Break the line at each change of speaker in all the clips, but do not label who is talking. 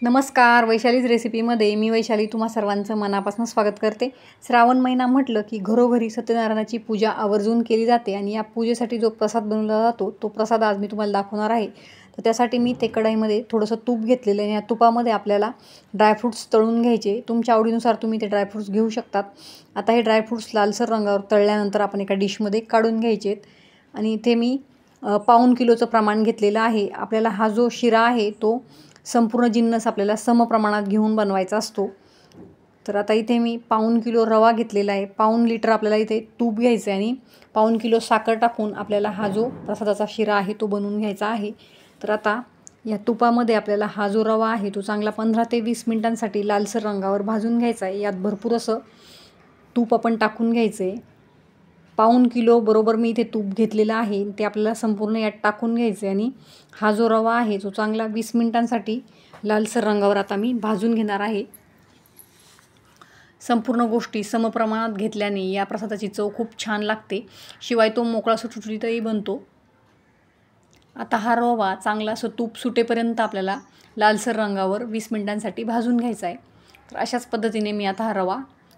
नमस्कार. वैशालीज रेसिपीमध्ये मी वैशाली तुम्हा सर्वांचं मनापासून स्वागत करते. श्रावण महिना म्हटलं की घरोघरी सत्यनारायणाची पूजा आवर्जून केली जाते आणि या पूजेसाठी जो प्रसाद बनवला जातो तो प्रसाद आज मी तुम्हाला दाखवणार आहे. तर त्यासाठी मी ते कढईमध्ये थोडंसं तूप घेतलेलं आहे आणि या तुपामध्ये आपल्याला ड्रायफ्रूट्स तळून घ्यायचे. तुमच्या आवडीनुसार तुम्ही ते ड्रायफ्रूट्स घेऊ शकतात. आता हे ड्रायफ्रूट्स लालसर रंगावर तळल्यानंतर आपण एका डिशमध्ये काढून घ्यायचे आणि इथे मी पाऊण किलोचं प्रमाण घेतलेलं आहे. आपल्याला हा जो शिरा आहे तो संपूर्ण जिन्नस आपल्याला समप्रमाणात घेऊन बनवायचा असतो. तर आता इथे मी पाऊण किलो रवा घेतलेला आहे. पाऊण लिटर आपल्याला इथे तूप घ्यायचं आहे आणि पाऊण किलो साखर टाकून आपल्याला हा जो प्रसादाचा शिरा आहे तो बनवून घ्यायचा आहे. तर आता या तुपामध्ये आपल्याला हा जो रवा आहे तो चांगला 15 ते 20 मिनिटांसाठी लालसर रंगावर भाजून घ्यायचा आहे. यात भरपूर असं तूप आपण टाकून घ्यायचं आहे. पाऊण किलो बरोबर मी इथे तूप घेतलेलं आहे ते आपल्याला संपूर्ण यात टाकून घ्यायचं आहे आणि हा जो रवा आहे तो चांगला 20 मिनिटांसाठी लालसर रंगावर आता मी भाजून घेणार आहे. संपूर्ण गोष्टी समप्रमाणात घेतल्याने या प्रसादाची चव खूप छान लागते. शिवाय तो मोकळा सुटसुटीतही बनतो. आता हा रवा चांगला असं तूप सुटेपर्यंत आपल्याला लालसर रंगावर 20 मिनिटांसाठी भाजून घ्यायचा आहे. तर अशाच पद्धतीने मी आता हा रवा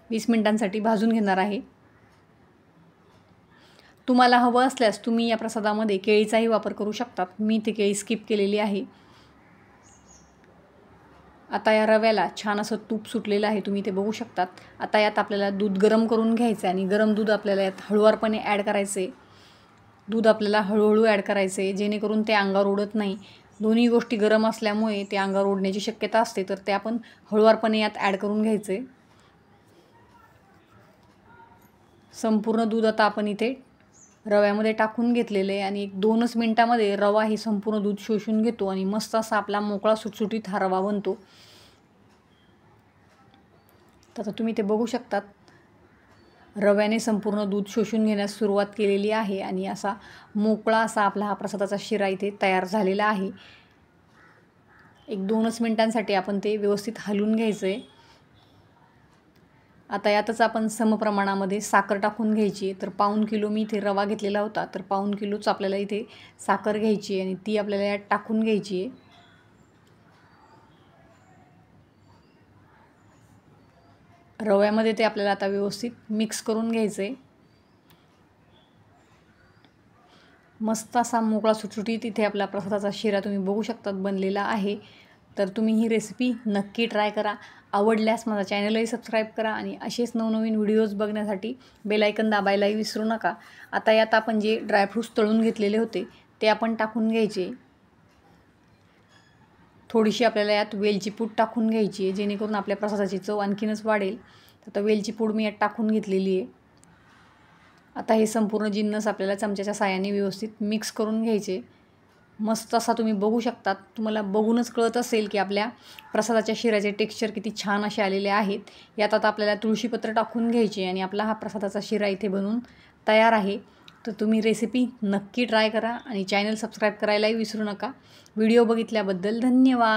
20 मिनिटांसाठी भाजून घेणार आहे. तुम्हाला हवं असल्यास तुम्ही या प्रसादामध्ये केळीचाही वापर करू शकतात. मी ते केळी स्किप केलेली आहे. आता या रव्याला छान असं तूप सुटलेलं आहे, तुम्ही ते बघू शकतात. आता यात आपल्याला दूध गरम करून घ्यायचं आहे आणि गरम दूध आपल्याला यात हळूवारपणे ॲड करायचे. दूध आपल्याला हळूहळू ॲड करायचे जेणेकरून ते अंगावर उडत नाही. दोन्ही गोष्टी गरम असल्यामुळे ते अंगावर उडण्याची शक्यता असते, तर ते आपण हळूवारपणे यात ॲड करून घ्यायचे. संपूर्ण दूध आता आपण इथे रव्यामध्ये टाकून घेतलेले आणि 2च मिनिटामध्ये रवा ही संपूर्ण दूध शोषून घेतो आणि मस्त असा आपला मोकळा सुटसुटीत हा रवा बनतो. तर आता तुम्ही ते बघू शकतात. रव्याने संपूर्ण दूध शोषून घेण्यास सुरुवात केलेली आहे आणि असा मोकळा असा आपला हा प्रसादाचा शिरा इथे तयार झालेला आहे. 1-2च मिनिटांसाठी आपण ते व्यवस्थित हलवून घ्यायचं आहे. आता यातच आपण समप्रमाणामध्ये साखर टाकून घ्यायची. तर पाऊण किलो मी इथे रवा घेतलेला होता, तर पाऊण किलोच आपल्याला इथे साखर घ्यायची आणि ती आपल्याला यात टाकून घ्यायची आहे. रव्यामध्ये ते आपल्याला आता व्यवस्थित मिक्स करून घ्यायचं आहे. मस्त असा मोकळा सुटसुटीत इथे आपला प्रसादाचा शिरा तुम्ही बघू शकतात बनलेला आहे. तर तुम्ही ही रेसिपी नक्की ट्राय करा. आवडल्यास माझा चॅनलही सबस्क्राईब करा आणि असेच नवनवीन व्हिडिओज बघण्यासाठी बेल आयकन दाबायलाही विसरू नका. आता यात आपण जे ड्रायफ्रूट्स तळून घेतलेले होते ते आपण टाकून घ्यायचे. थोडीशी आपल्याला यात वेलची पूड टाकून घ्यायची आहे जेणेकरून आपल्या प्रसादाची चव आणखीनच वाढेल. आता वेलची पूड मी यात टाकून घेतलेली आहे. आता हे संपूर्ण जिन्नस आपल्याला चमच्याच्या साहाय्याने व्यवस्थित मिक्स करून घ्यायचे. मस्त असा तुम्ही बघू शकतात. तुम्हाला बघूनच कळत असेल की आपल्या प्रसादाच्या शिऱ्याचे टेक्स्चर किती छान असे आलेले आहेत. यात आता आपल्याला तुळशीपत्र टाकून घ्यायचे आणि आपला हा प्रसादाचा शिरा इथे बनून तयार आहे. तर तुम्ही रेसिपी नक्की ट्राय करा आणि चॅनल सबस्क्राईब करायलाही विसरू नका. व्हिडिओ बघितल्याबद्दल धन्यवाद.